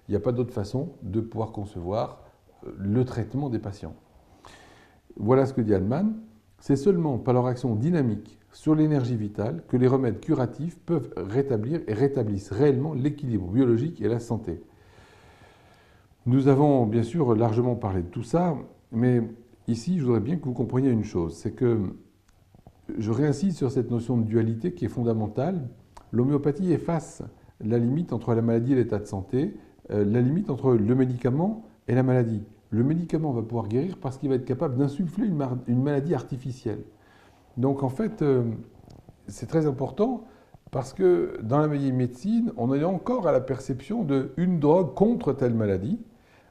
Il n'y a pas d'autre façon de pouvoir concevoir le traitement des patients. Voilà ce que dit Hahnemann. C'est seulement par leur action dynamique sur l'énergie vitale que les remèdes curatifs peuvent rétablir et rétablissent réellement l'équilibre biologique et la santé. Nous avons bien sûr largement parlé de tout ça, mais ici je voudrais bien que vous compreniez une chose, c'est que je réinsiste sur cette notion de dualité qui est fondamentale. L'homéopathie efface la limite entre la maladie et l'état de santé, la limite entre le médicament et la maladie. Le médicament va pouvoir guérir parce qu'il va être capable d'insuffler une maladie artificielle. Donc en fait, c'est très important parce que dans la médecine, on est encore à la perception d'une drogue contre telle maladie,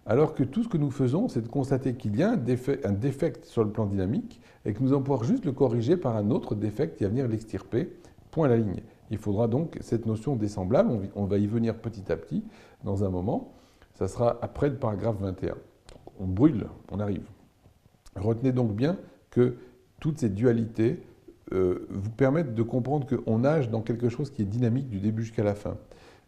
alors que tout ce que nous faisons, c'est de constater qu'il y a un défect sur le plan dynamique et que nous allons pouvoir juste le corriger par un autre défect qui va venir l'extirper, point à la ligne. Il faudra donc cette notion d'assemblable, on va y venir petit à petit dans un moment, ça sera après le paragraphe 21. On brûle, on arrive. Retenez donc bien que toutes ces dualités vous permettent de comprendre qu'on nage dans quelque chose qui est dynamique du début jusqu'à la fin.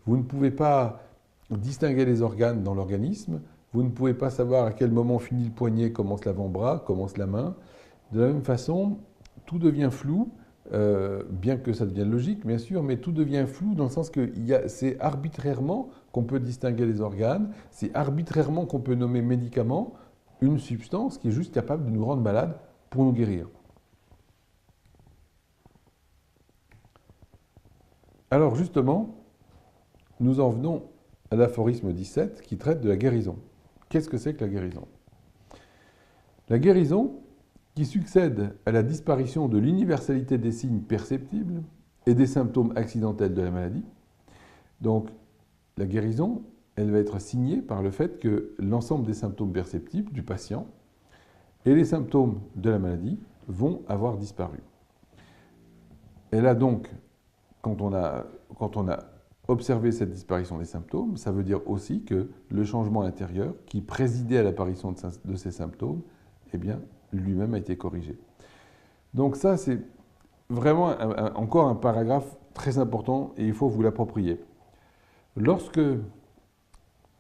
Vous ne pouvez pas distinguer les organes dans l'organisme, vous ne pouvez pas savoir à quel moment finit le poignet, commence l'avant-bras, commence la main. De la même façon, tout devient flou, bien que ça devienne logique, bien sûr, mais tout devient flou dans le sens que c'est arbitrairement qu'on peut distinguer les organes, c'est arbitrairement qu'on peut nommer médicament une substance qui est juste capable de nous rendre malades pour nous guérir. Alors justement, nous en venons à l'aphorisme 17 qui traite de la guérison. Qu'est-ce que c'est que la guérison? La guérison, qui succède à la disparition de l'universalité des signes perceptibles et des symptômes accidentels de la maladie. Donc, la guérison, elle va être signée par le fait que l'ensemble des symptômes perceptibles du patient et les symptômes de la maladie vont avoir disparu. Elle a donc, quand on a observé cette disparition des symptômes, ça veut dire aussi que le changement intérieur qui présidait à l'apparition de ces symptômes, eh bien, lui-même a été corrigé. Donc ça, c'est vraiment encore un paragraphe très important et il faut vous l'approprier. Lorsque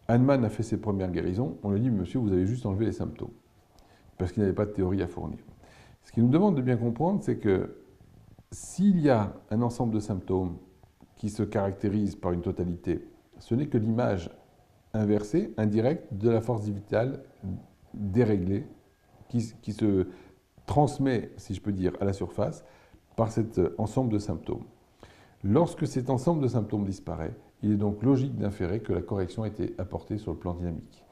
Hahnemann a fait ses premières guérisons, on lui dit « Monsieur, vous avez juste enlevé les symptômes » parce qu'il n'avait pas de théorie à fournir. Ce qu'il nous demande de bien comprendre, c'est que s'il y a un ensemble de symptômes qui se caractérisent par une totalité, ce n'est que l'image inversée, indirecte, de la force vitale déréglée qui se transmet, si je peux dire, à la surface par cet ensemble de symptômes. Lorsque cet ensemble de symptômes disparaît, il est donc logique d'inférer que la correction a été apportée sur le plan dynamique.